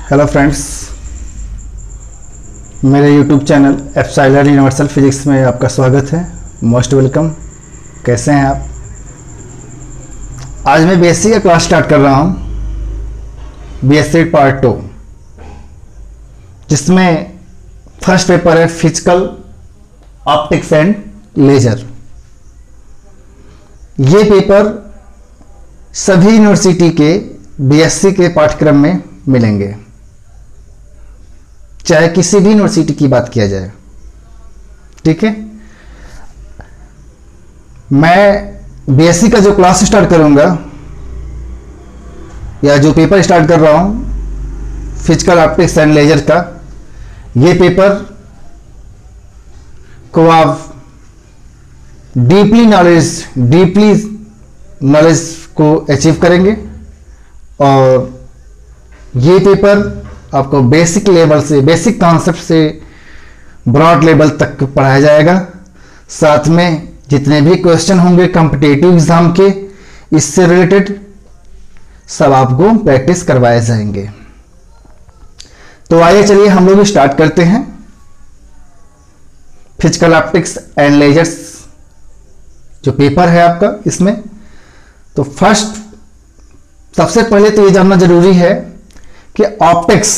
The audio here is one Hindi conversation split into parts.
हेलो फ्रेंड्स, मेरे YouTube channel epsilon universal physics में आपका स्वागत है। Most welcome. कैसे हैं आप? आज मैं बीएससी का क्लास स्टार्ट कर रहा हूं, बीएससी पार्ट 2, जिसमें फर्स्ट पेपर है फिजिकल ऑप्टिक्स एंड लेजर। ये पेपर सभी यूनिवर्सिटी के बीएससी के पाठ्यक्रम में मिलेंगे, चाहे किसी भी यूनिवर्सिटी की बात किया जाए। ठीक है, मैं बीएससी का जो क्लास स्टार्ट करूंगा या जो पेपर स्टार्ट कर रहा हूं फिजिकल ऑप्टिक्स एंड लेजर का, ये पेपर को आप डीपली नॉलेज को अचीव करेंगे और ये पेपर आपको बेसिक लेवल से, बेसिक कॉन्सेप्ट से ब्रॉड लेवल तक पढ़ाया जाएगा। साथ में जितने भी क्वेश्चन होंगे कॉम्पिटिटिव एग्जाम के, इससे रिलेटेड सब आपको प्रैक्टिस करवाए जाएंगे। तो आइए चलिए हम लोग स्टार्ट करते हैं फिजिकल ऑप्टिक्स एंड लेजर्स जो पेपर है आपका इसमें। तो फर्स्ट, सबसे पहले तो ये जानना जरूरी है कि ऑप्टिक्स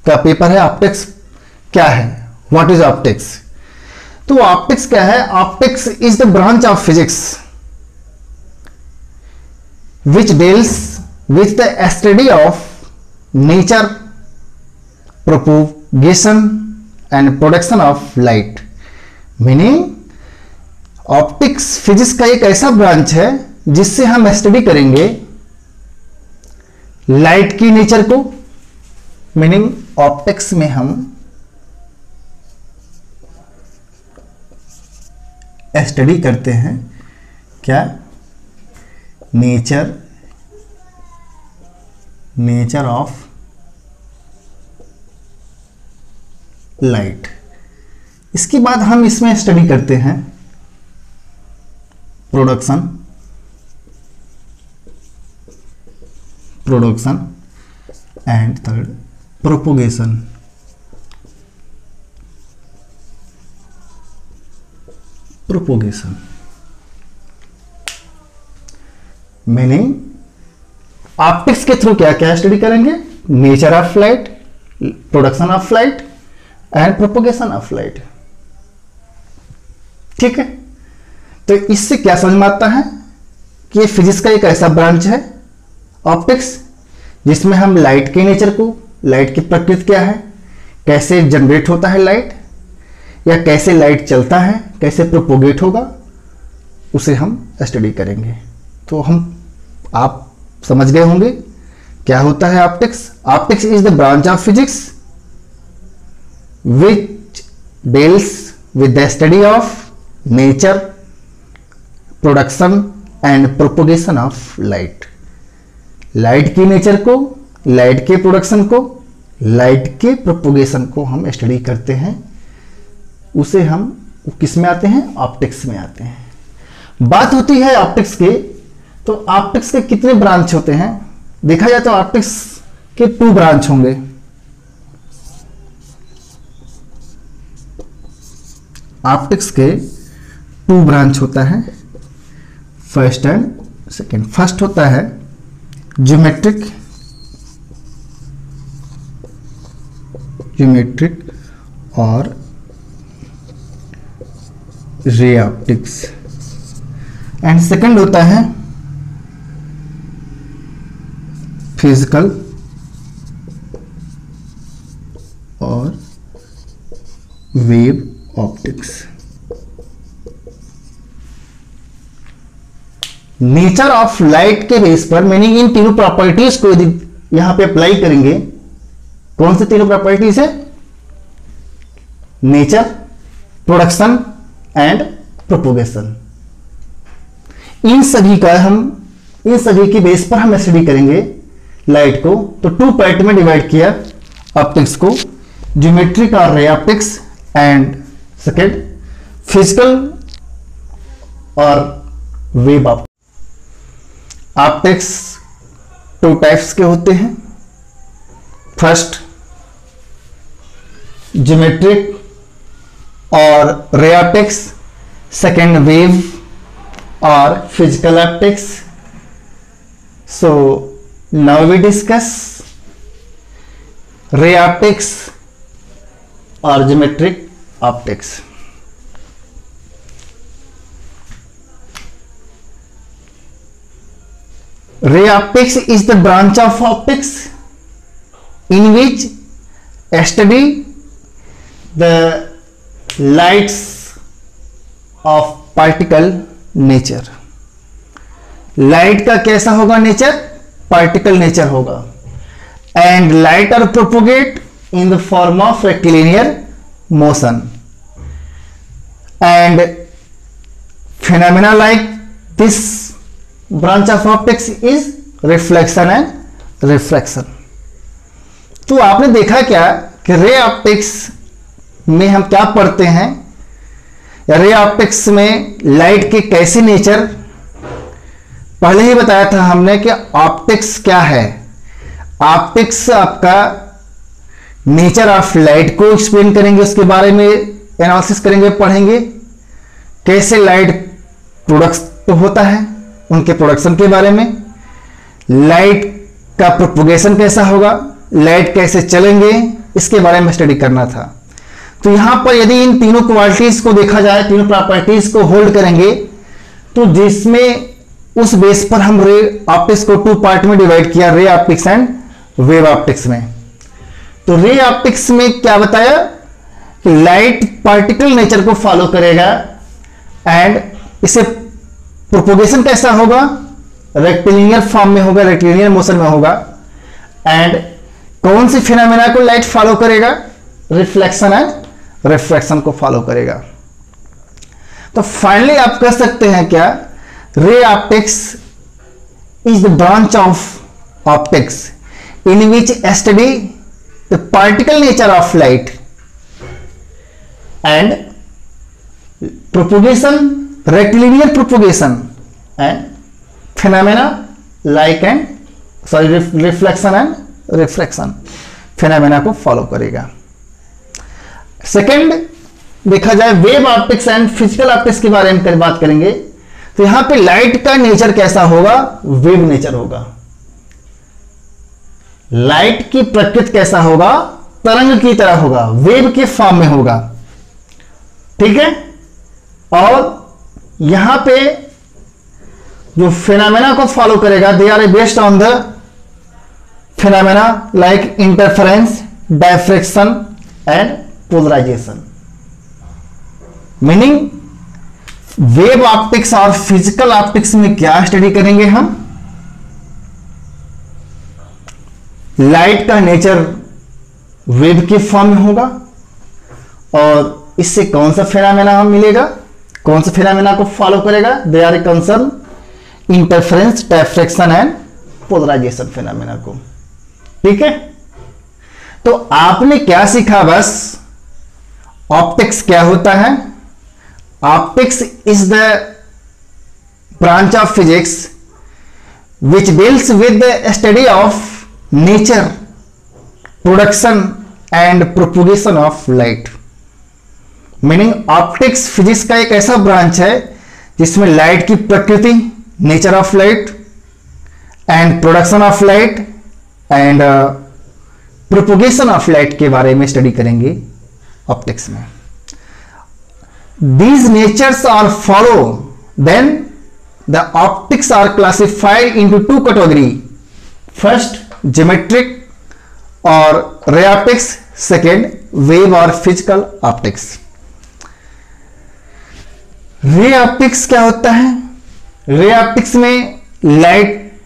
का पेपर है। ऑप्टिक्स क्या है? What is optics? तो ऑप्टिक्स क्या है? Optics is the branch of physics which deals with the study of nature, propagation and production of light. Meaning optics physics का एक ऐसा ब्रांच है जिससे हम स्टडी करेंगे लाइट की नेचर को। मीनिंग ऑप्टिक्स में हम स्टडी करते हैं क्या? Nature of light. इसके बाद हम इसमें स्टडी करते हैं production and third propagation. Meaning optics के थ्रू क्या क्या स्टडी करेंगे? Nature of light, production of light and propagation of light. ठीक है, तो इससे क्या समझ में आता है कि ये फिजिक्स का एक ऐसा ब्रांच है ऑप्टिक्स जिसमें हम लाइट के नेचर को, लाइट की प्रकृति क्या है, कैसे जनरेट होता है लाइट, या कैसे लाइट चलता है, कैसे प्रोपोगेट होगा, उसे हम स्टडी करेंगे। तो आप समझ गए होंगे क्या होता है optics. Optics is the branch of physics which deals with the study of nature, production and propagation of light. Light की नेचर को, लाइट के प्रोडक्शन को, लाइट के प्रोपोगेशन को हम स्टडी करते हैं। उसे हम किस में आते हैं? ऑप्टिक्स में आते हैं। बात होती है ऑप्टिक्स के, तो ऑप्टिक्स के कितने ब्रांच होते हैं? देखा जाए तो ऑप्टिक्स के 2 ब्रांच होंगे। ऑप्टिक्स के 2 ब्रांच होता है, फर्स्ट एंड सेकेंड। फर्स्ट होता है ज्योमेट्रिक और रे ऑप्टिक्स, एंड सेकेंड होता है फिजिकल और wave optics. Nature of light के बेस पर, मीनिंग इन तीनों प्रॉपर्टीज को यदि यहां पे अप्लाई करेंगे, कौन से तीनों प्रॉपर्टीज है? Nature, production and propagation. इन सभी के बेस पर हम स्टडी करेंगे लाइट को। तो 2 पार्ट में डिवाइड किया ऑप्टिक्स को, ज्योमेट्रिक और ray optics, and second physical और वेव ऑप्टिक्स। 2 टाइप्स के होते हैं, फर्स्ट ज्योमेट्रिक और रे ऑप्टिक्स, सेकेंड वेव और physical optics. So now we discuss ray optics or geometric optics. Ray optics is the branch of optics in which study the lights of particle nature. Light का कैसा होगा नेचर? पार्टिकल नेचर होगा. And light are propagate in the form of rectilinear motion. And phenomena like this branch of optics is reflection and refraction. तो आपने देखा क्या कि रे ऑप्टिक्स में हम क्या पढ़ते हैं? रे ऑप्टिक्स में लाइट के कैसे नेचर, पहले ही बताया था हमने कि ऑप्टिक्स क्या है. ऑप्टिक्स आपका नेचर ऑफ लाइट को एक्सप्लेन करेंगे, उसके बारे में एनालिसिस करेंगे, पढ़ेंगे कैसे लाइट प्रोडक्ट होता है, उनके प्रोडक्शन के बारे में, लाइट का प्रोपोगेशन कैसा होगा, लाइट कैसे चलेंगे, इसके बारे में स्टडी करना था. तो यहां पर यदि इन तीनों क्वालिटीज को देखा जाए, तीनों प्रॉपर्टीज को होल्ड करेंगे, तो जिसमें उस बेस पर हम रे ऑप्टिक्स को 2 पार्ट में डिवाइड किया, ray optics and wave optics में. तो रे ऑप्टिक्स में क्या बताया कि लाइट पार्टिकल नेचर को फॉलो करेगा एंड इसे प्रोपोगेशन कैसा होगा? रेक्टिलिनियर फॉर्म में होगा, रेक्टिलिनियर मोशन में होगा. एंड कौन सी फिनोमेना को लाइट फॉलो करेगा? रिफ्लेक्शन एंड रिफ्रैक्शन को फॉलो करेगा. तो फाइनली आप कह सकते हैं क्या? Ray optics is the branch of optics in which study the particle nature of light and propagation, rectilinear propagation and phenomena like reflection and refraction phenomena को फॉलो करेगा. सेकेंड देखा जाए wave optics and physical optics के बारे में बात करेंगे. तो यहां पे लाइट का नेचर कैसा होगा? वेव नेचर होगा. लाइट की प्रकृति कैसा होगा? तरंग की तरह होगा, वेव के फॉर्म में होगा. ठीक है. और यहां पे जो फिनोमेना को फॉलो करेगा, they are based on the phenomena like interference, diffraction and polarisation. Meaning wave optics और फिजिकल ऑप्टिक्स में क्या स्टडी करेंगे हम? लाइट का नेचर वेव के फॉर्म में होगा और इससे कौन सा फिनोमेना हम मिलेगा, कौन सा फिनोमेना को फॉलो करेगा? They are concern interference, diffraction and polarisation phenomena को. ठीक है. तो आपने क्या सीखा? बस ऑप्टिक्स क्या होता है? Optics is the branch of physics which deals with the study of nature, production and propagation of light. Meaning optics physics का एक ऐसा ब्रांच है जिसमें लाइट की प्रकृति, nature of light and production of light and propagation of light के बारे में स्टडी करेंगे ऑप्टिक्स में. These natures are follow, then the optics are classified into 2 categories. First, geometric or ray optics. Second, wave or physical optics. Ray optics क्या होता है? रे ऑप्टिक्स में लाइट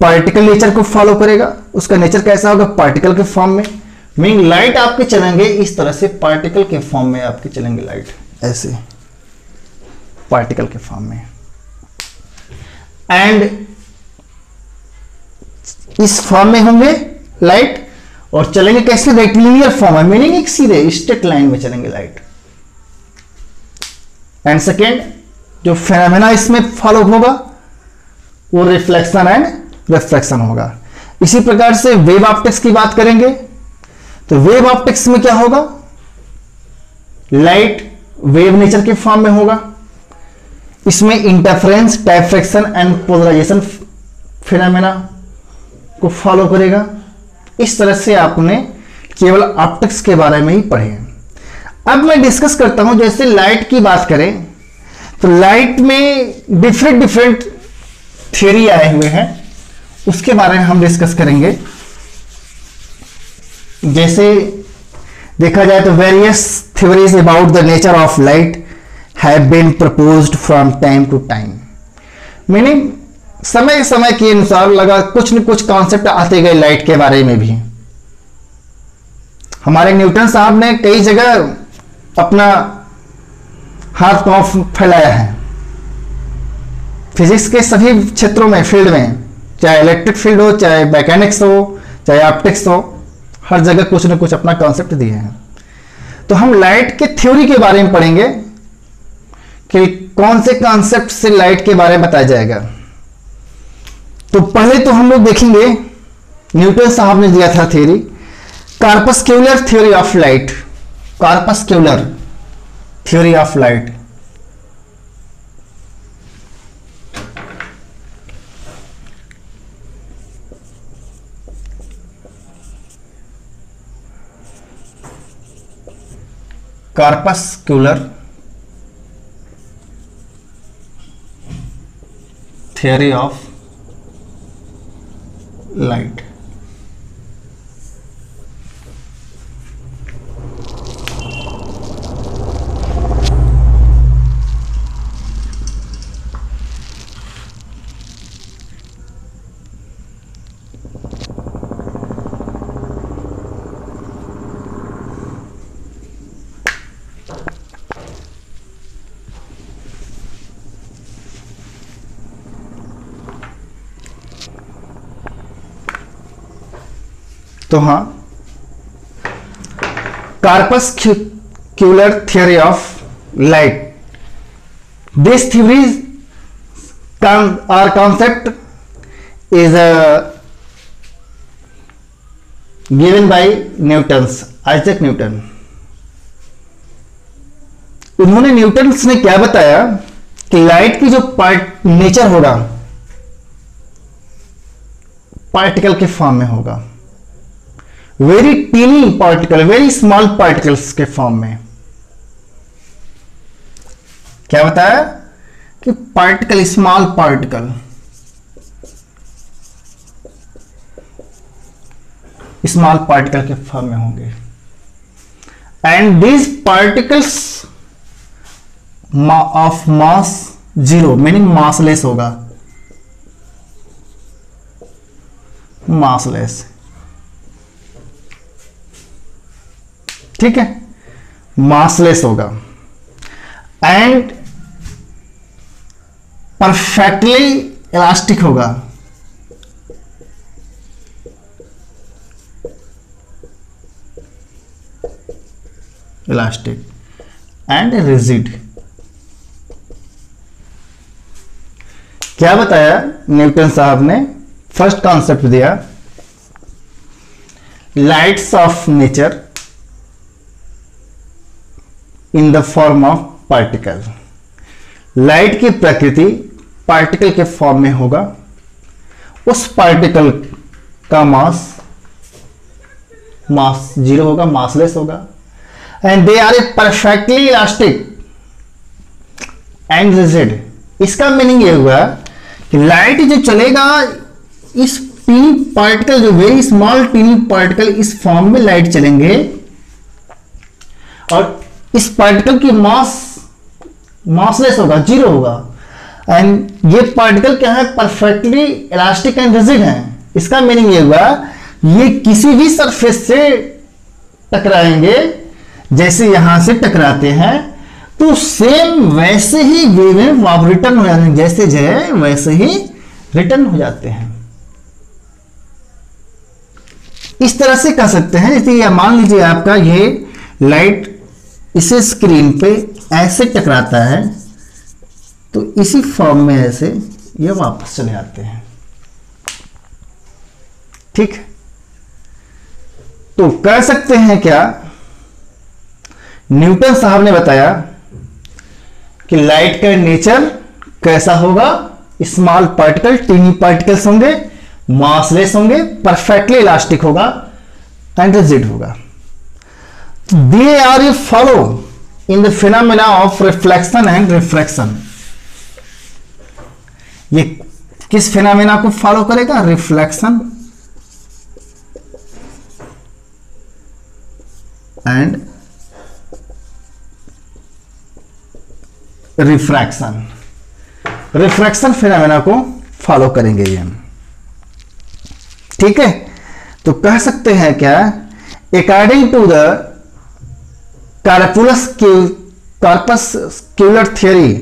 पार्टिकल नेचर को फॉलो करेगा. उसका नेचर कैसा होगा? पार्टिकल के फॉर्म में. मीन लाइट आपके चलेंगे इस तरह से, पार्टिकल के फॉर्म में आपके चलेंगे लाइट, ऐसे पार्टिकल के फॉर्म में. एंड इस फॉर्म में होंगे लाइट और चलेंगे कैसे? रेक्टिलिनियर फॉर्म है, मीनिंग एक सीधे स्ट्रेट लाइन में चलेंगे लाइट. एंड सेकेंड जो फिनोमेना इसमें फॉलो होगा वो रिफ्लेक्शन एंड रिफ्रैक्शन होगा. इसी प्रकार से वेव ऑप्टिक्स की बात करेंगे. तो वेव ऑप्टिक्स में क्या होगा, लाइट वेव नेचर के फॉर्म में होगा। इसमें interference, diffraction and polarisation phenomena को फॉलो करेगा। इस तरह से आपने केवल ऑप्टिक्स के बारे में ही पढ़े। अब मैं डिस्कस करता हूं, जैसे लाइट की बात करें तो लाइट में डिफरेंट थ्योरी आए हुए हैं, उसके बारे में हम डिस्कस करेंगे। जैसे देखा जाए तो various theories about the nature of light have been proposed from time to time. Meaning समय समय के अनुसार लगा कुछ न कुछ कॉन्सेप्ट आते गए लाइट के बारे में भी। हमारे न्यूटन साहब ने कई जगह अपना हाथ पांव फैलाया है फिजिक्स के सभी क्षेत्रों में, फील्ड में, चाहे इलेक्ट्रिक फील्ड हो, चाहे मैकेनिक्स हो, चाहे ऑप्टिक्स हो, हर जगह कुछ न कुछ अपना कॉन्सेप्ट दिए हैं। तो हम लाइट के थ्योरी के बारे में पढ़ेंगे कि कौन से कॉन्सेप्ट से लाइट के बारे में बताया जाएगा। तो पहले तो हम लोग देखेंगे, न्यूटन साहब ने दिया था theory, corpuscular theory of light. Corpuscular theory of light. corpuscular theory of light। तो हाँ, corpuscular theory of light, this theory or concept is given by Isaac Newton। उन्होंने न्यूटन्स ने क्या बताया कि लाइट की जो नेचर होगा पार्टिकल के फॉर्म में होगा, very tiny particle, very small particles के फॉर्म में। क्या बताया कि particle, small particle, small particle के फॉर्म में होंगे। And these particles of mass zero, meaning massless होगा, मासलेस। ठीक है, मासलेस होगा एंड परफेक्टली इलास्टिक होगा। Elastic and rigid. क्या बताया न्यूटन साहब ने? फर्स्ट कॉन्सेप्ट दिया, lights of nature in the form of particle. Light की प्रकृति पार्टिकल के फॉर्म में होगा। उस पार्टिकल का मास जीरो होगा, मासलेस होगा। And they are a perfectly elastic and rigid. इसका मीनिंग ये हुआ कि लाइट जो चलेगा, इस टीनी पार्टिकल, जो वेरी स्मॉल टीनी पार्टिकल, इस फॉर्म में लाइट चलेंगे और इस पार्टिकल की मासलेस होगा, जीरो होगा। एंड ये पार्टिकल क्या है? परफेक्टली इलास्टिक एंड रिजिड है। इसका मीनिंग ये हुआ, ये किसी भी सरफेस से टकराएंगे, जैसे यहां से टकराते हैं तो सेम वैसे ही वे में रिटर्न हो जाते हैं, जैसे जाए वैसे ही रिटर्न हो जाते हैं। इस तरह से कह सकते हैं, जैसे ये मान लीजिए आपका ये लाइट इसे स्क्रीन पे ऐसे टकराता है तो इसी फॉर्म में ऐसे ये वापस चले आते हैं। ठीक, तो कह सकते हैं क्या, न्यूटन साहब ने बताया कि लाइट का नेचर कैसा होगा, स्मॉल पार्टिकल, टीनी पार्टिकल्स होंगे, मासलेस होंगे, परफेक्टली इलास्टिक होगा एंड रिजिड होगा। They are you follow in the phenomena of reflection and refraction. ये किस फिनोमेना को फॉलो करेगा, reflection and refraction, refraction phenomena को फॉलो करेंगे ये, ठीक है। तो कह सकते हैं क्या, according to the corpuscular theory,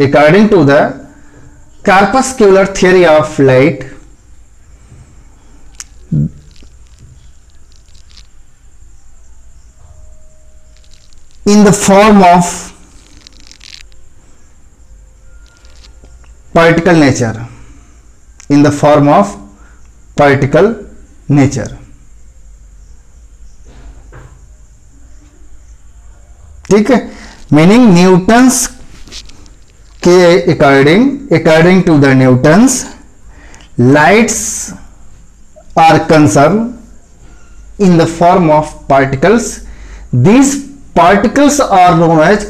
according to the corpuscular theory of light, in the form of particle nature, in the form of particle nature, ठीक है। मीनिंग न्यूटन्स के according to the Newton's, lights are concern in the form of particles. These particles are known as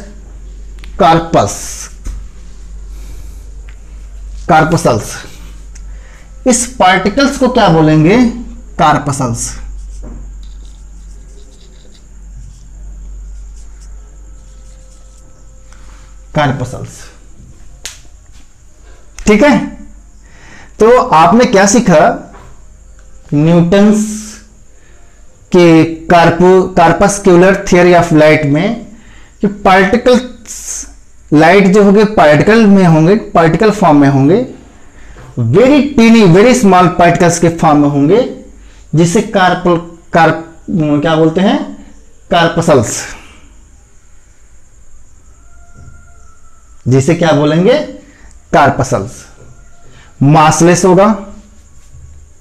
corpuscles। इस पार्टिकल्स को क्या बोलेंगे, कार्पसल्स। कार्पसल्स, ठीक है। तो आपने क्या सीखा, न्यूटन्स कि कार्पस्क्यूलर थियरी ऑफ लाइट में कि पार्टिकल्स, लाइट जो होंगे पार्टिकल में होंगे, पार्टिकल फॉर्म में होंगे, very tiny very small particles के फॉर्म में होंगे, जिसे क्या बोलते हैं, कार्पसल्स, जिसे क्या बोलेंगे, कार्पसल्स। मासलेस होगा,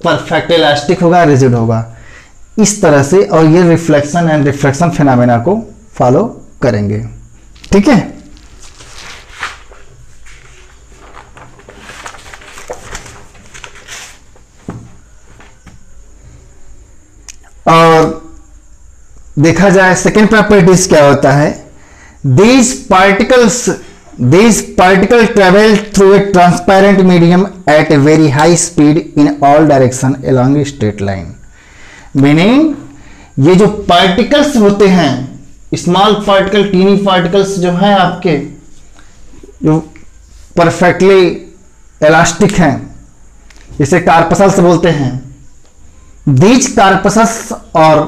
परफेक्ट इलास्टिक होगा, रिजिड होगा, इस तरह से। और ये रिफ्लेक्शन एंड रिफ्रैक्शन फिनोमेना को फॉलो करेंगे, ठीक है। और देखा जाए सेकेंड प्रॉपर्टीज क्या होता है, these particle travel through a transparent medium at a very high speed in all direction along a straight line। Meaning ये जो पार्टिकल्स होते हैं, स्मॉल पार्टिकल, टीनी पार्टिकल्स जो है आपके, जो परफेक्टली इलास्टिक हैं, इसे कार्पसल्स बोलते हैं। दीज कार्पसल्स और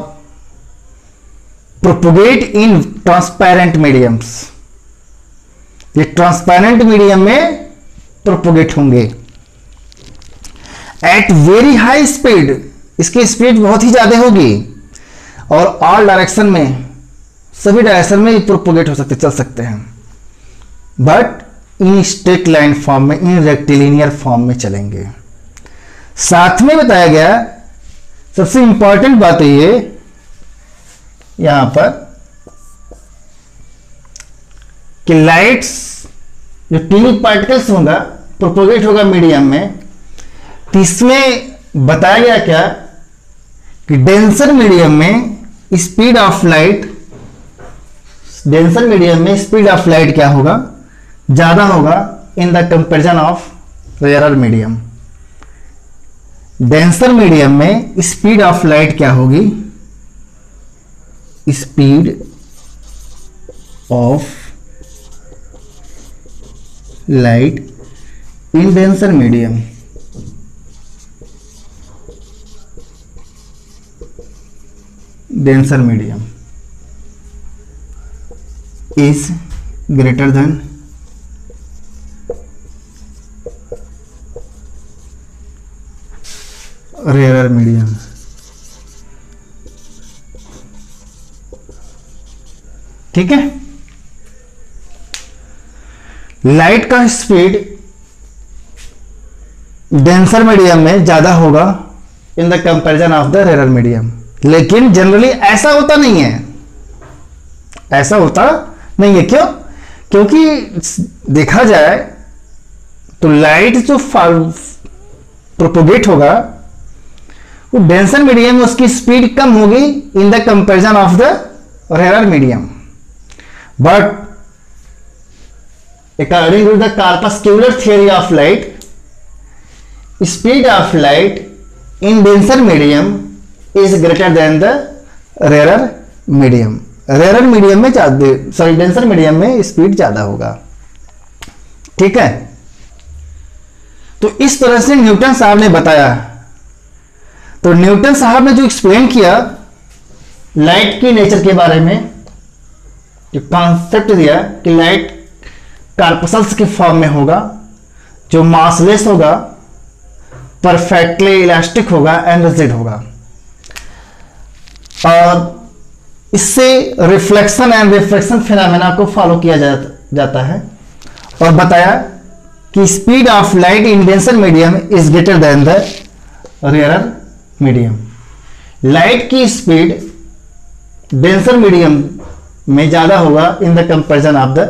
प्रोपोगेट इन ट्रांसपेरेंट मीडियम्स, ये ट्रांसपेरेंट मीडियम में प्रोपोगेट होंगे एट वेरी हाई स्पीड, इसकी स्पीड बहुत ही ज्यादा होगी, और ऑल डायरेक्शन में, सभी डायरेक्शन में प्रोपोगेट हो सकते, चल सकते हैं, but in straight line form में, इन रेक्टिलिनियर फॉर्म में चलेंगे। साथ में बताया गया सबसे इंपॉर्टेंट बात है ये यहां पर कि लाइट्स जो टीनी पार्टिकल्स होगा, प्रोपोगेट होगा मीडियम में। तो इसमें बताया गया क्या कि डेंसर मीडियम में speed of light, denser medium में स्पीड ऑफ लाइट क्या होगा, ज्यादा होगा in the comparison of rarer medium. Denser medium में स्पीड ऑफ लाइट क्या होगी, speed of light in denser medium denser medium is greater than rarer medium। ठीक है, लाइट का स्पीड डेंसर मीडियम में ज्यादा होगा in the comparison of the rare medium. लेकिन जनरली ऐसा होता नहीं है, ऐसा होता नहीं है। क्यों? क्योंकि देखा जाए तो लाइट जो प्रोपोगेट होगा वो डेंसर मीडियम में उसकी स्पीड कम होगी in the comparison of the rare medium, but according to the corpuscular theory of light, speed of light in denser medium is greater than the rarer medium। Rare medium में सॉरी डेंसर मीडियम में स्पीड ज्यादा होगा। ठीक है, तो इस तरह से न्यूटन साहब ने बताया। तो न्यूटन साहब ने जो एक्सप्लेन किया लाइट की नेचर के बारे में, जो कॉन्सेप्ट दिया कि लाइट कार्पसल्स के फॉर्म में होगा, जो मासलेस होगा, परफेक्टली इलास्टिक होगा एंड रिजिड होगा, और इससे रिफ्लेक्शन एंड रिफ्रैक्शन फिनोमेना को फॉलो किया जाता है। और बताया कि speed of light in denser medium is greater than the rare medium. Light की स्पीड डेंसर मीडियम में ज्यादा होगा in the comparison of the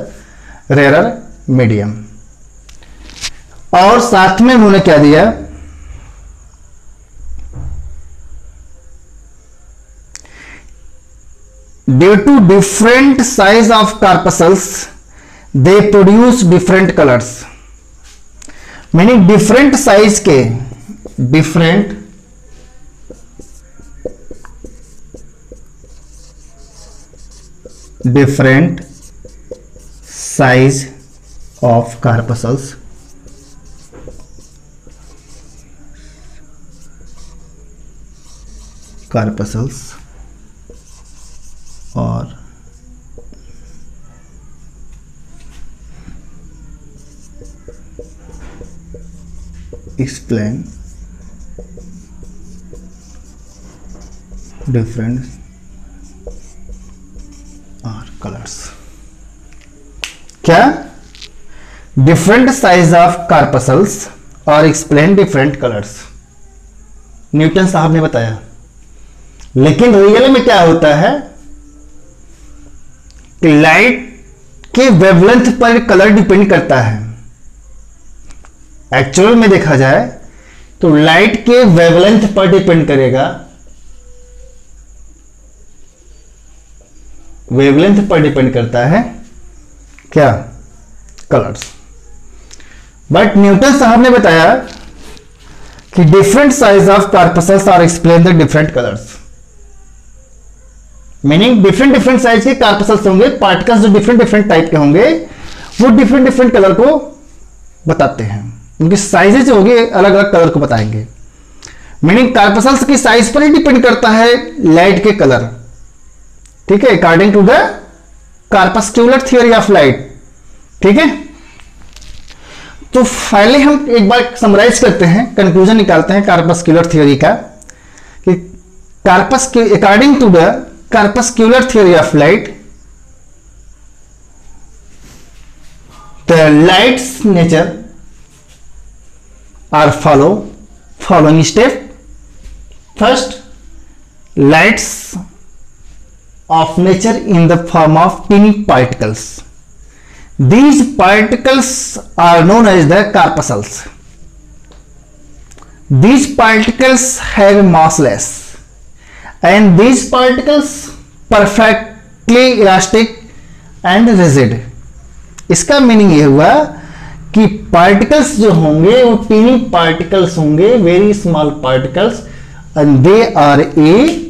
rare medium. और साथ में उन्होंने क्या दिया, due to different size of corpuscles they produce different colours. Meaning different size के, डिफरेंट साइज ऑफ कार्पसल्स और explain different or colors। क्या? डिफरेंट साइज ऑफ कार्पसल्स और एक्सप्लेन डिफरेंट कलर्स, न्यूटन साहब ने बताया। लेकिन रियल में क्या होता है कि लाइट के वेवलेंथ पर कलर डिपेंड करता है। एक्चुअल में देखा जाए तो लाइट के वेवलेंथ पर डिपेंड करेगा, वेवलेंथ पर डिपेंड करता है क्या? कलर्स। बट न्यूटन साहब ने बताया कि different size of corpuscles are explain the different colours. Meaning different size के कार्पसल्स होंगे, पार्टिकल्स जो डिफरेंट टाइप के होंगे वो डिफरेंट कलर को बताते हैं। उनकी साइजेज होगी अलग अलग कलर को बताएंगे। मीनिंग कार्पसल्स की साइज पर ही डिपेंड करता है लाइट के कलर। ठीक है, according to the corpuscular theory of light. ठीक है, तो पहले हम एक बार समराइज करते हैं, कंक्लूजन निकालते हैं कार्पस्क्यूलर थ्योरी का कि according to the corpuscular theory of light, the light's nature are following step। First, lights of nature in the form of tiny particles. These particles are known as the corpuscles. These particles have massless and these particles perfectly elastic and rigid। इसका मीनिंग ये हुआ कि पार्टिकल्स जो होंगे वो टीनी पार्टिकल्स होंगे, very small particles, and they are a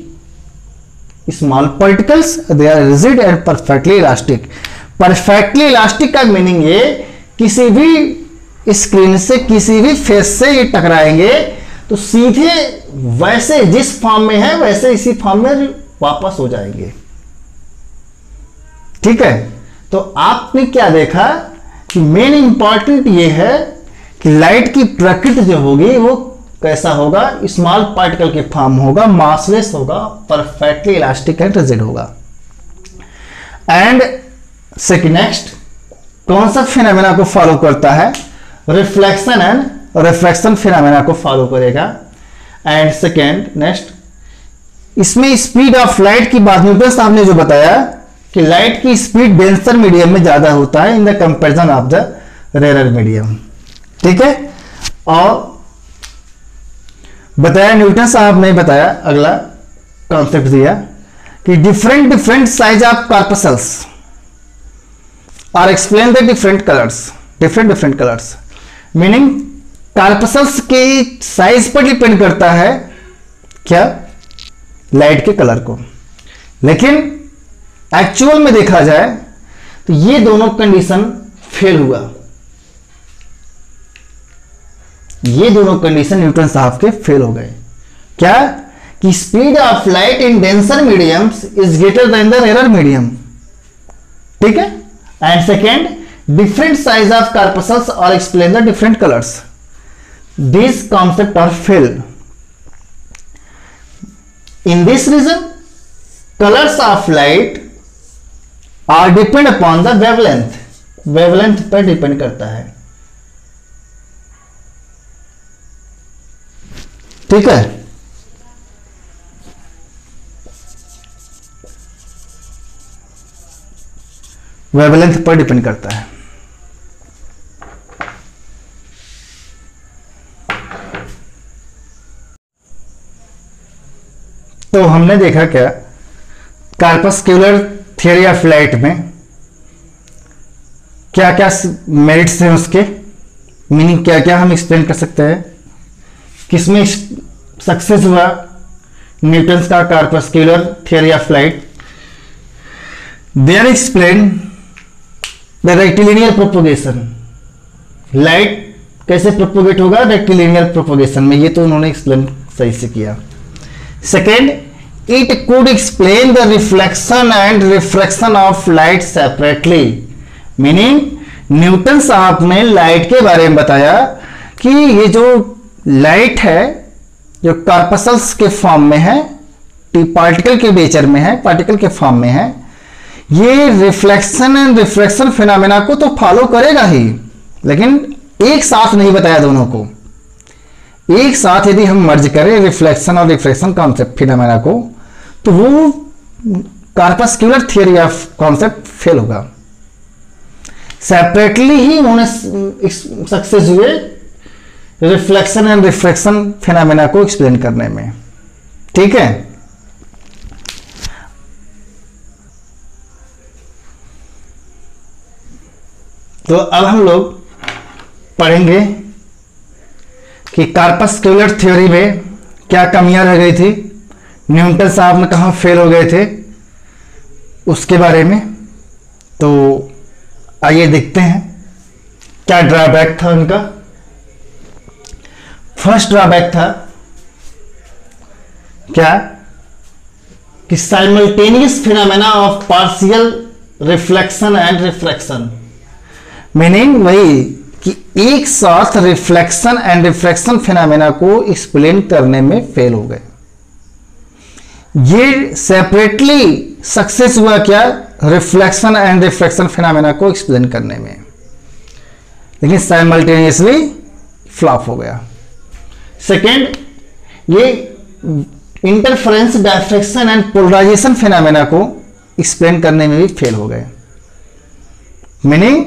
small particles, they are rigid and perfectly elastic. Perfectly elastic का मीनिंग ये किसी भी स्क्रीन से, किसी भी फेस से ये टकराएंगे तो सीधे वैसे जिस फॉर्म में है वैसे इसी फॉर्म में वापस हो जाएंगे। ठीक है, तो आपने क्या देखा कि मेन इंपॉर्टेंट ये है कि लाइट की प्रकृति जो होगी वो कैसा होगा, स्मॉल पार्टिकल के फॉर्म होगा, मासलेस होगा, परफेक्टली इलास्टिक एंड रिजिड होगा। एंड सेकंड, नेक्स्ट कौन सा फिनोमेना को फॉलो करता है? रिफ्लेक्शन एंड रिफ्रैक्शन फिनोमेना को फॉलो करेगा। एंड सेकेंड नेक्स्ट, इसमें स्पीड ऑफ लाइट की बात न्यूटन साहब ने जो बताया कि लाइट की स्पीड डेंसर मीडियम में ज्यादा होता है in the comparison of the rare medium. ठीक है, और बताया न्यूटन साहब ने बताया, अगला कॉन्सेप्ट दिया कि different size of corpuscles are explain the different colours, meaning corpuscles के साइज पर डिपेंड करता है क्या, लाइट के कलर को। लेकिन एक्चुअल में देखा जाए तो ये दोनों कंडीशन फेल हुआ, ये दोनों कंडीशन न्यूटन साहब के फेल हो गए। क्या कि speed of light in denser mediums is greater than the rare medium. ठीक है, and second, different size of corpuscles और explain the different colours, this concept are fail. In this reason, colors of light are depend upon the wavelength, wavelength पर डिपेंड करता है। ठीक है, वेवलेंथ पर डिपेंड करता है। तो हमने देखा क्या, कॉर्पस्क्यूलर थियरी ऑफ लाइट में क्या क्या मेरिट्स हैं उसके, मीनिंग क्या क्या हम एक्सप्लेन कर सकते हैं, किसमें सक्सेस हुआ न्यूटन का corpuscular theory of light. They are explain the rectilinear propagation, light कैसे प्रोपोगेट होगा रेक्टिलिनियर प्रोपोगेशन में, ये तो उन्होंने एक्सप्लेन सही से किया। Second, it could explain the reflection and refraction of light separately, meaning Newton साहब ने लाइट के बारे में बताया कि ये जो लाइट है जो कॉर्पसल्स के फॉर्म में है, पार्टिकल के नेचर में है, पार्टिकल के फॉर्म में है, ये रिफ्लेक्शन एंड रिफ्रैक्शन फिनोमेना को तो फॉलो करेगा ही, लेकिन एक साथ नहीं बताया दोनों को। एक साथ यदि हम मर्ज करें रिफ्लेक्शन और रिफ्रैक्शन कॉन्सेप्ट फिनोमेना को, तो वो कॉर्पस्क्यूलर थियरी ऑफ कॉन्सेप्ट फेल होगा। सेपरेटली ही उन्होंने सक्सेस हुए रिफ्लेक्शन एंड रिफ्रैक्शन फिनोमेना को एक्सप्लेन करने में। ठीक है, तो अब हम लोग पढ़ेंगे कि कॉर्पस्क्यूलर थ्योरी में क्या कमियां रह गई थी, न्यूटन साहब ने कहां फेल हो गए थे, उसके बारे में। तो आइए देखते हैं क्या ड्रॉबैक था उनका। फर्स्ट ड्रॉबैक था क्या कि simultaneous phenomena of partial reflection and refraction, meaning वही कि एक साथ रिफ्लेक्शन एंड रिफ्रैक्शन फिनोमेना को एक्सप्लेन करने में फेल हो गए। ये सेपरेटली सक्सेस हुआ क्या, रिफ्लेक्शन एंड रिफ्रैक्शन फिनोमेना को एक्सप्लेन करने में, लेकिन साइमल्टेनियसली फ्लॉप हो गया। सेकेंड, ये interference, diffraction and polarisation phenomena को एक्सप्लेन करने में भी फेल हो गए, मीनिंग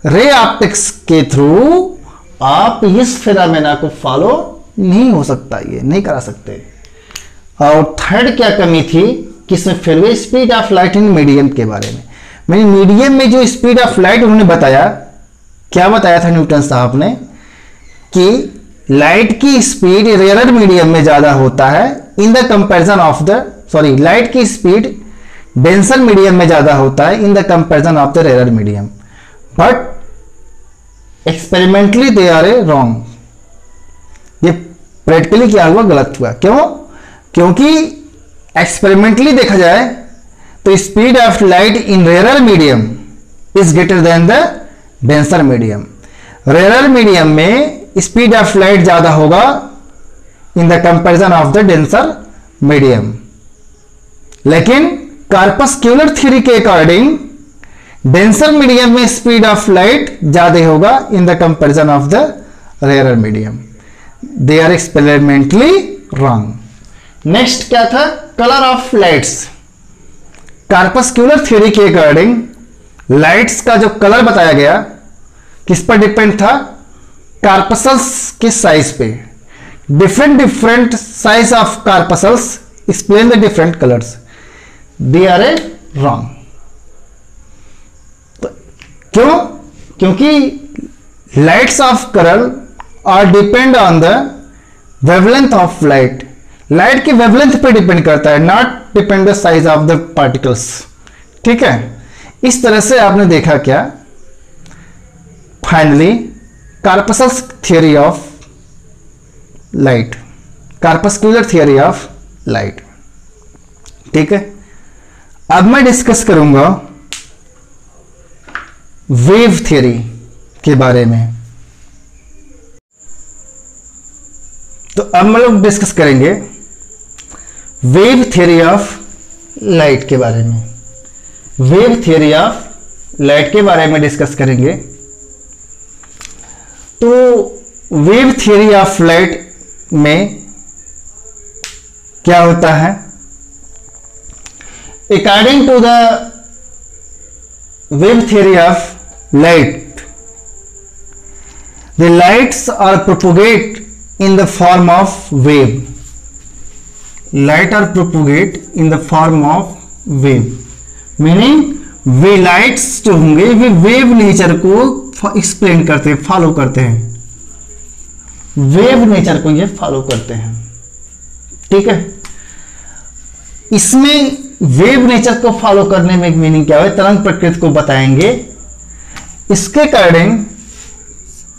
रे ऑप्टिक्स के थ्रू आप इस फिनोमेना को फॉलो नहीं हो सकता, ये नहीं करा सकते। और थर्ड क्या कमी थी, किसमें फेल हुए, speed of light in medium के बारे में। मैंने मीडियम में जो स्पीड ऑफ लाइट उन्होंने बताया, क्या बताया था न्यूटन साहब ने कि लाइट की स्पीड रेयर मीडियम में ज्यादा होता है in the comparison of the, sorry, light की स्पीड डेंसर मीडियम में ज्यादा होता है in the comparison of the rare medium, but experimentally they are a wrong. ये प्रैक्टिकली क्या हुआ, गलत हुआ। क्यों? क्योंकि एक्सपेरिमेंटली देखा जाए तो speed of light in rare medium is greater than the denser medium. Rare medium में स्पीड ऑफ लाइट ज्यादा होगा in the comparison of the denser medium, लेकिन कॉर्पस्क्यूलर थ्योरी के अकॉर्डिंग डेंसर मीडियम में स्पीड ऑफ लाइट ज्यादा होगा in the comparison of the rare medium. They are experimentally wrong. Next क्या था, colour of lights. Corpuscular theory के अकॉर्डिंग लाइट्स का जो कलर बताया गया किस पर डिपेंड था, कार्पसल्स के साइज पे। Different size of corpuscles explain the different colours, they are a wrong. तो क्यों, क्योंकि lights of colour are depend on the wavelength of light. Light की वेवलेंथ पे डिपेंड करता है, not depend the size of the particles. ठीक है, इस तरह से आपने देखा क्या, finally corpuscles theory of light, corpuscular theory of light. ठीक है, अब मैं डिस्कस करूंगा वेव थ्योरी के बारे में। तो अब हम लोग डिस्कस करेंगे वेव थ्योरी ऑफ लाइट के बारे में। वेव थ्योरी ऑफ लाइट के बारे में डिस्कस करेंगे। तो वेव थ्योरी ऑफ लाइट में क्या होता है, according to the wave theory of light, the lights are propagate in the form of wave. Light are propagate in the form of wave, meaning way lights जो होंगे वे वेव नेचर को एक्सप्लेन करते हैं, फॉलो करते हैं, वेव नेचर को ये फॉलो करते हैं। ठीक है, इसमें वेव नेचर को फॉलो करने में एक मीनिंग क्या है, तरंग प्रकृति को बताएंगे। इसके अकॉर्डिंग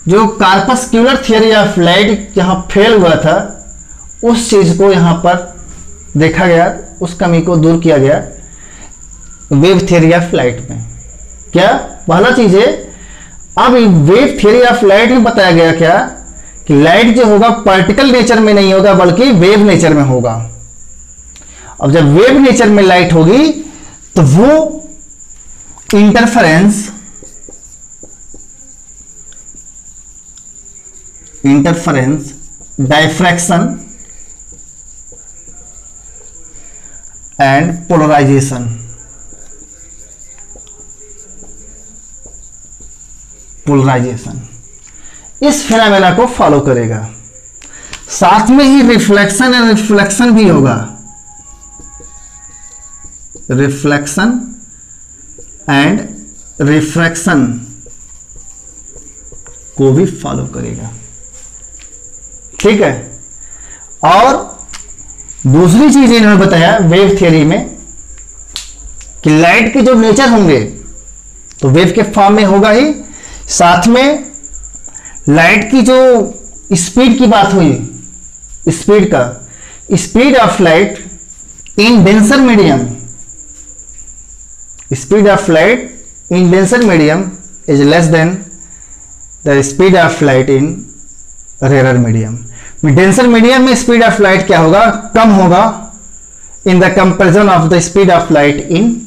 जो कार्पस्क्यूलर थ्योरी ऑफ लाइट जहां फेल हुआ था उस चीज को यहां पर देखा गया, उस कमी को दूर किया गया वेव थ्योरी ऑफ लाइट में। क्या पहला चीज है, अब वेव थ्योरी ऑफ लाइट में बताया गया क्या कि लाइट जो होगा पार्टिकल नेचर में नहीं होगा बल्कि वेव नेचर में होगा। अब जब वेव नेचर में लाइट होगी तो वो इंटरफेरेंस डायफ्रैक्शन एंड पोलराइजेशन, इस फिनोमेना को फॉलो करेगा। साथ में ही रिफ्लेक्शन एंड रिफ्लेक्शन भी होगा, रिफ्लेक्शन एंड रिफ्रैक्शन को भी फॉलो करेगा। ठीक है, और दूसरी चीज इन्होंने बताया वेव थ्योरी में कि लाइट के जो नेचर होंगे तो वेव के फॉर्म में होगा ही, साथ में लाइट की जो स्पीड की बात हुई, स्पीड का, speed of light in denser medium, speed of light in denser medium is less than the speed of light in rare medium. Denser medium में स्पीड ऑफ लाइट क्या होगा, कम होगा in the comparison of the speed of light in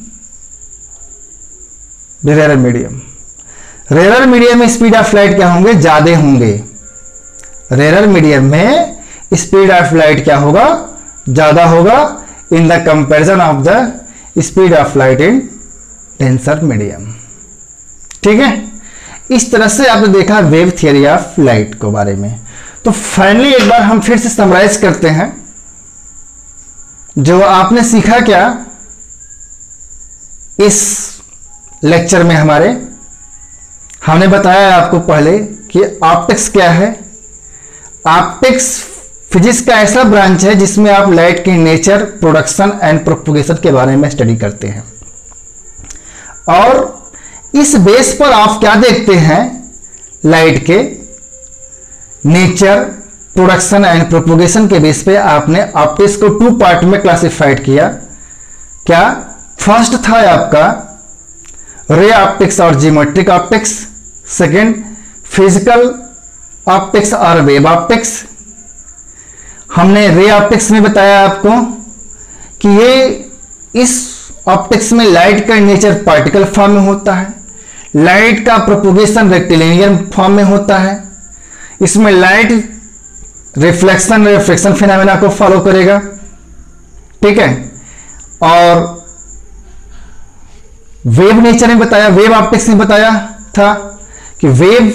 rare medium. Rare medium में स्पीड ऑफ लाइट क्या होंगे, ज्यादा होंगे। रेयर मीडियम में स्पीड ऑफ लाइट क्या होगा, ज्यादा होगा in the comparison of the speed of light in denser medium. ठीक है, इस तरह से आपने देखा वेव थ्योरी ऑफ लाइट के बारे में। तो फाइनली एक बार हम फिर से समराइज करते हैं जो आपने सीखा क्या इस लेक्चर में। हमने बताया आपको पहले कि ऑप्टिक्स क्या है। ऑप्टिक्स फिजिक्स का ऐसा ब्रांच है जिसमें आप लाइट के नेचर, प्रोडक्शन एंड प्रोपगेशन के बारे में स्टडी करते हैं, और इस बेस पर आप क्या देखते हैं, लाइट के नेचर, प्रोडक्शन एंड प्रोपगेशन के बेस पे आपने ऑप्टिक्स को 2 पार्ट में क्लासिफाइड किया। क्या, फर्स्ट था आपका रे ऑप्टिक्स और geometric optics, second physical optics और वेव ऑप्टिक्स। हमने रे ऑप्टिक्स में बताया आपको कि ये इस ऑप्टिक्स में लाइट का नेचर पार्टिकल फॉर्म में होता है, लाइट का प्रोपगेशन रेक्टिलिनियर फॉर्म में होता है। इसमें लाइट रिफ्लेक्शन रिफ्लेक्शन फिनोमेना को फॉलो करेगा, ठीक है। और वेव नेचर में बताया, वेव ऑप्टिक्स में बताया था कि वेव